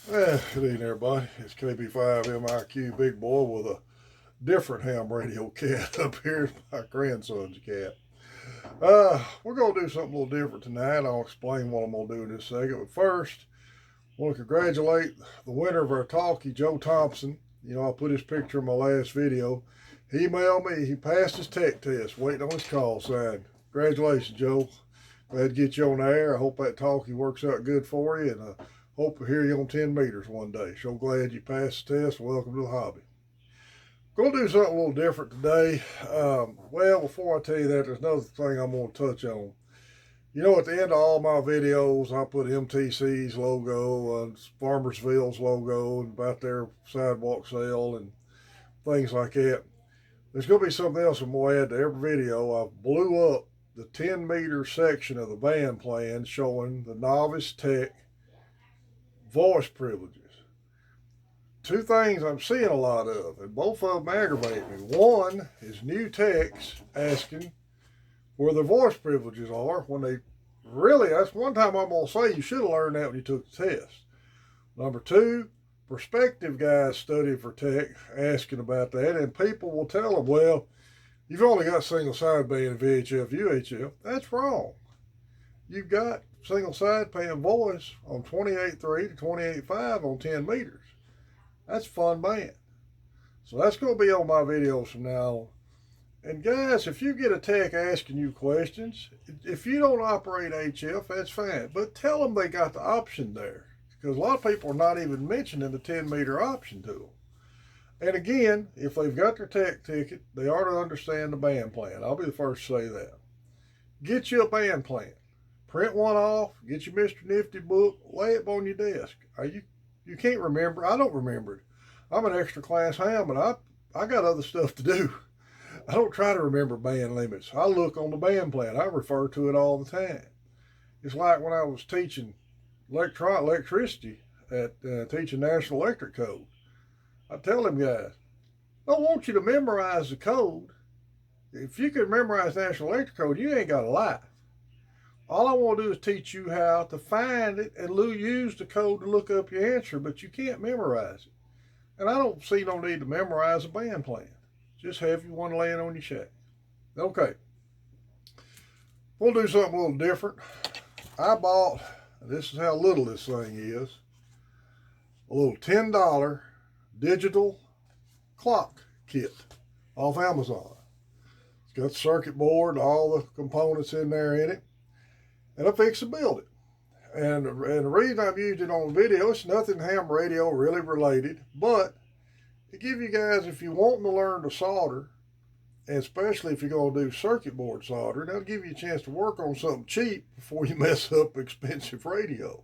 Good evening, everybody. It's KB5MIQ Big Boy with a different ham radio cat up here. My grandson's cat. We're going to do something a little different tonight. I'll explain what I'm going to do in this second. But first, I want to congratulate the winner of our talkie, Joe Thompson. You know, I put his picture in my last video. He emailed me. He passed his tech test, waiting on his call sign. Congratulations, Joe. Glad to get you on the air. I hope that talkie works out good for you, and hope to hear you on 10 meters one day. So glad you passed the test. Welcome to the hobby. Going to do something a little different today. Well, before I tell you that, there's another thing I'm going to touch on. You know, at the end of all my videos, I put MTC's logo, Farmersville's logo, and about their sidewalk sale and things like that. There's going to be something else I'm going to add to every video. I blew up the 10-meter section of the band plan showing the novice tech voice privileges. Two things I'm seeing a lot of, and both of them aggravate me. One is new techs asking where their voice privileges are when they really, that's one time I'm going to say you should have learned that when you took the test. Number two, prospective guys studying for tech asking about that, and people will tell them, well, you've only got single sideband VHF, UHF. That's wrong. You've got single sideband voice on 28.3 to 28.5 on 10 meters. That's a fun band. So that's going to be on my videos from now on. And guys, if you get a tech asking you questions, if you don't operate HF, that's fine. But tell them they got the option there. Because a lot of people are not even mentioning the 10-meter option to them. And again, if they've got their tech ticket, they ought to understand the band plan. I'll be the first to say that. Get you a band plan. Print one off, get your Mr. Nifty book, lay it on your desk. You can't remember. I don't remember it. I'm an extra class ham, and I got other stuff to do. I don't try to remember band limits. I look on the band plan. I refer to it all the time. It's like when I was teaching electricity at teaching National Electric Code. I tell them guys, I don't want you to memorize the code. If you can memorize National Electric Code, you ain't got a life. All I want to do is teach you how to find it and use the code to look up your answer, but you can't memorize it. And I don't see no need to memorize a band plan. Just have you one laying on your shack. Okay. We'll do something a little different. I bought, this is how little this thing is, a little $10 digital clock kit off Amazon. It's got the circuit board, all the components in there in it. And I fixed to build it. And the reason I've used it on video, it's nothing ham radio really related, but it gives you guys, if you're wanting to learn to solder, and especially if you're going to do circuit board soldering, that'll give you a chance to work on something cheap before you mess up expensive radio.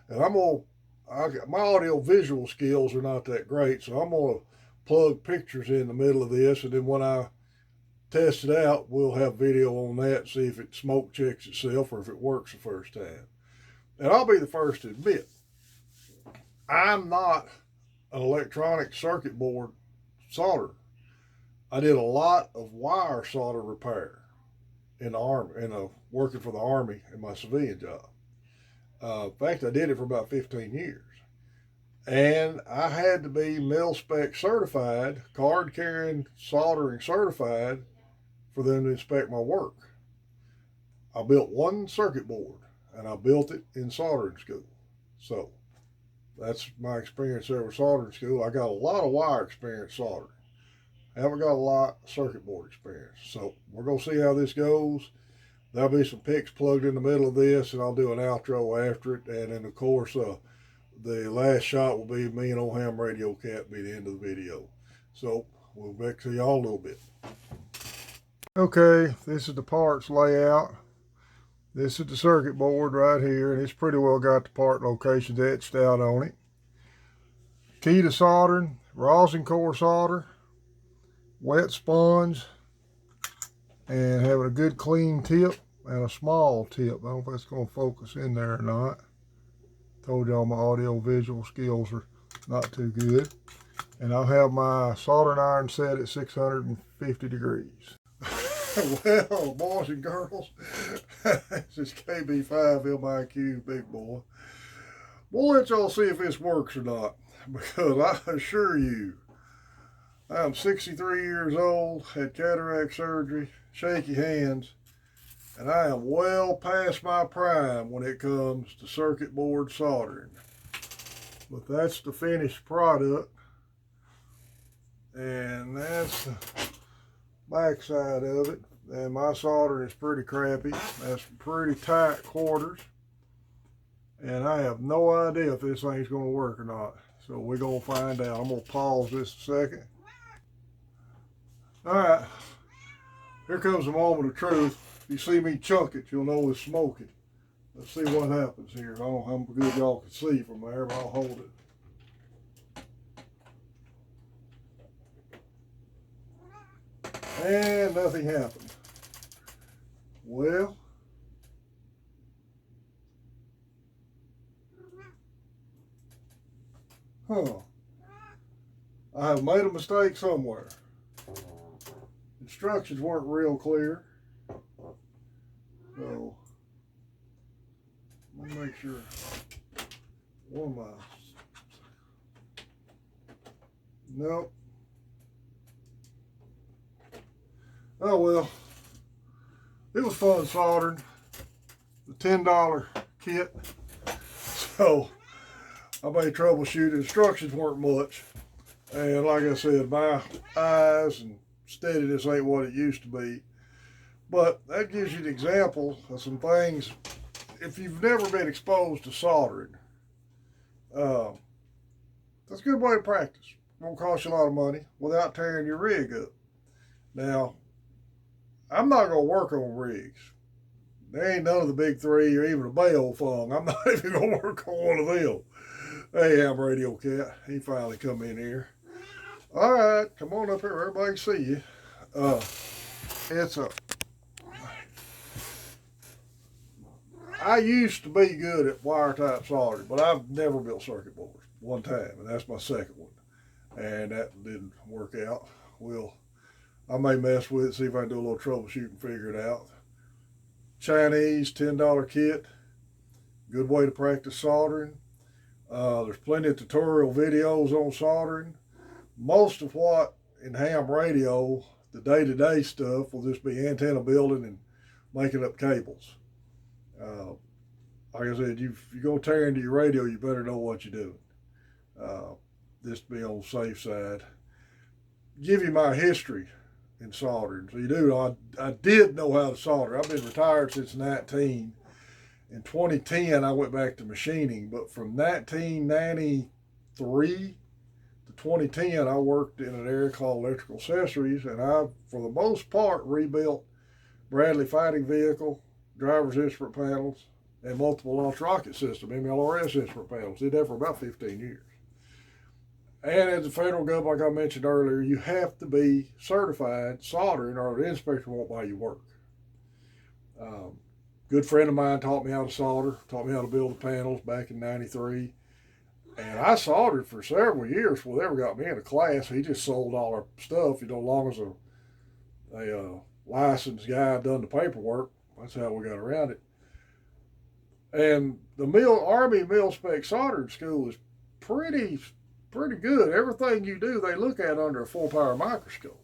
And my audio visual skills are not that great, so I'm going to plug pictures in the middle of this, and then when I test it out, we'll have video on that, see if it smoke checks itself or if it works the first time. And I'll be the first to admit, I'm not an electronic circuit board solderer. I did a lot of wire solder repair in the Army, working for the Army in my civilian job. In fact, I did it for about 15 years. And I had to be mil-spec certified, card-carrying soldering certified, for them to inspect my work. I built one circuit board, and I built it in soldering school. So that's my experience there with soldering school. I got a lot of wire experience soldering. I haven't got a lot of circuit board experience. So we're going to see how this goes. There'll be some pics plugged in the middle of this, and I'll do an outro after it. And then, of course, the last shot will be me and old ham radio cat be the end of the video. So we'll be back to y'all a little bit. Okay, this is the parts layout. This is the circuit board right here, and it's pretty well got the part locations etched out on it. Key to soldering, rosin core solder, wet sponge, and having a good clean tip and a small tip. I don't know if that's going to focus in there or not. Told y'all my audio visual skills are not too good. And I'll have my soldering iron set at 650 degrees. Well, boys and girls, this is KB5MIQ Big Boy. we'll let y'all see if this works or not, because I assure you, I'm 63 years old, had cataract surgery, shaky hands, and I am well past my prime when it comes to circuit board soldering. But that's the finished product, and that's the back side of it. And my soldering is pretty crappy. That's pretty tight quarters, and I have no idea if this thing's going to work or not. So we're going to find out. I'm going to pause this a second. All right, here comes the moment of truth. If you see me chunk it, you'll know it's smoking. Let's see what happens here. I don't know how good y'all can see from there, but I'll hold it. And nothing happened. Well, I have made a mistake somewhere. Instructions weren't real clear. So, let me make sure. One of my. Nope. Oh well. It was fun soldering. The $10 kit. So, I made troubleshoot. Instructions weren't much. And like I said, my eyes and steadiness ain't what it used to be. But that gives you an example of some things. If you've never been exposed to soldering, that's a good way to practice. It won't cost you a lot of money without tearing your rig up. Now, I'm not going to work on rigs. There ain't none of the big three or even a Bayo Fung. I'm not even going to work on one of them. Hey, I'm Radio Cat. He finally come in here. All right, come on up here. Everybody can see you. I used to be good at wire type soldering, but I've never built circuit boards. One time, and that's my second one. And that didn't work out. Well, I may mess with it, see if I can do a little troubleshooting, figure it out. Chinese $10 kit. Good way to practice soldering. There's plenty of tutorial videos on soldering. Most of what in ham radio, the day-to-day stuff, will just be antenna building and making up cables. Like I said, if you go tear into your radio, you better know what you're doing. Just to be on the safe side. Give you my history in soldering. So you do. I did know how to solder. I've been retired since 19. In 2010, I went back to machining. But from 1993 to 2010, I worked in an area called electrical accessories, and I, for the most part, rebuilt Bradley fighting vehicle, driver's instrument panels, and multiple launch rocket system, MLRS instrument panels. Did that for about 15 years. And as a federal government, like I mentioned earlier, you have to be certified soldering or the inspector won't buy you work. Good friend of mine taught me how to solder, taught me how to build the panels back in 93. And I soldered for several years before they ever got me in a class. He just sold all our stuff, as long as a licensed guy done the paperwork. That's how we got around it. And the Army mil-spec soldering school is pretty good. Everything you do, they look at under a full-power microscope.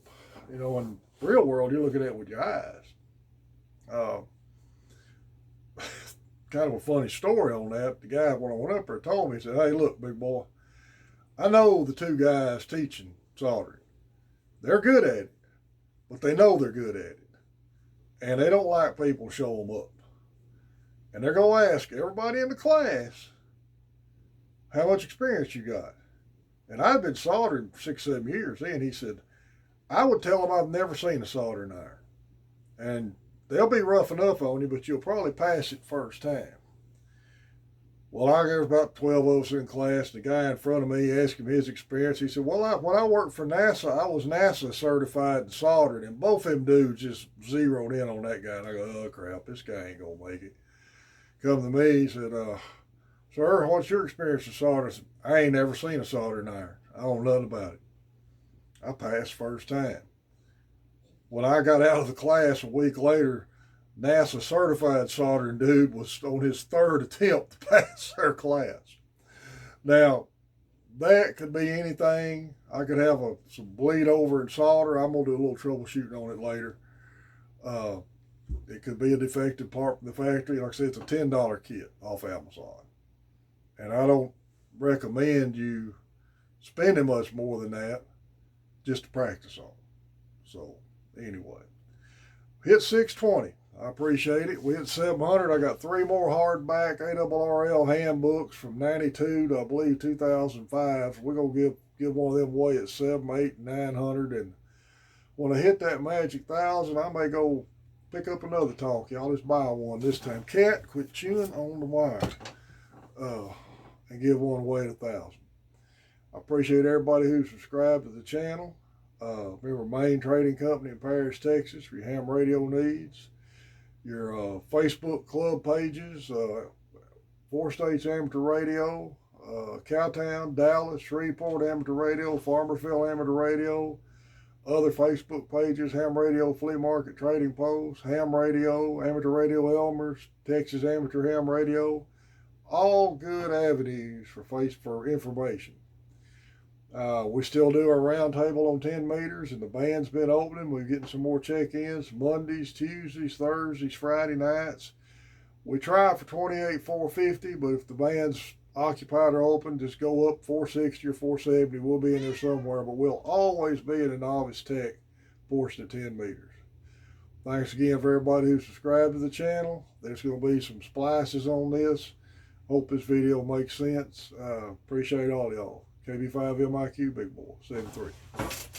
In the real world, you're looking at it with your eyes. Kind of a funny story on that. The guy, when I went up there, told me, he said, "Hey, look, big boy, I know the two guys teaching soldering. They're good at it, but they know they're good at it. And they don't like people to show them up. And they're going to ask everybody in the class, how much experience you got?" And I've been soldering for 6-7 years. And he said, "I would tell them I've never seen a soldering iron. And they'll be rough enough on you, but you'll probably pass it first time." Well, there was about 12 of us in class. The guy in front of me asked him his experience. He said, "Well, when I worked for NASA, I was NASA certified in soldering." And both them dudes just zeroed in on that guy. And I go, "Oh, crap, this guy ain't going to make it." Come to me, he said, "Sir, what's your experience with soldering?" I said, "I ain't never seen a soldering iron. I don't know nothing about it." I passed first time. When I got out of the class a week later, NASA certified soldering dude was on his third attempt to pass their class. Now, that could be anything. I could have some bleed over and solder. I'm going to do a little troubleshooting on it later. It could be a defective part from the factory. Like I said, it's a $10 kit off Amazon. And I don't recommend you spending much more than that just to practice on. So, anyway, hit 620. I appreciate it. We hit 700. I got 3 more hardback ARRL handbooks from 92 to, I believe, 2005. We're going to give one of them away at 700, 800, 900. And when I hit that magic 1,000, I may go pick up another talk. Y'all just buy one this time. Cat, quit chewing on the wire. And give one away at 1,000. I appreciate everybody who subscribed to the channel. Remember, Main Trading Company in Paris, Texas, for your ham radio needs. Your Facebook club pages, 4 States Amateur Radio, Cowtown, Dallas, Shreveport Amateur Radio, Farmersville Amateur Radio, other Facebook pages, Ham Radio Flea Market Trading Post, Ham Radio, Amateur Radio Elmer's, Texas Amateur Ham Radio, all good avenues for information. We still do our round table on 10 meters, and the band's been opening. We're getting some more check-ins Mondays, Tuesdays, Thursdays, Friday nights. We try for 28,450, but if the band's occupied or open, just go up 460 or 470. We'll be in there somewhere, but we'll always be in a novice tech portion of 10 meters. Thanks again for everybody who subscribed to the channel. There's going to be some splices on this. Hope this video makes sense. Appreciate all y'all. KB5MIQ, Big Boy, 7-3.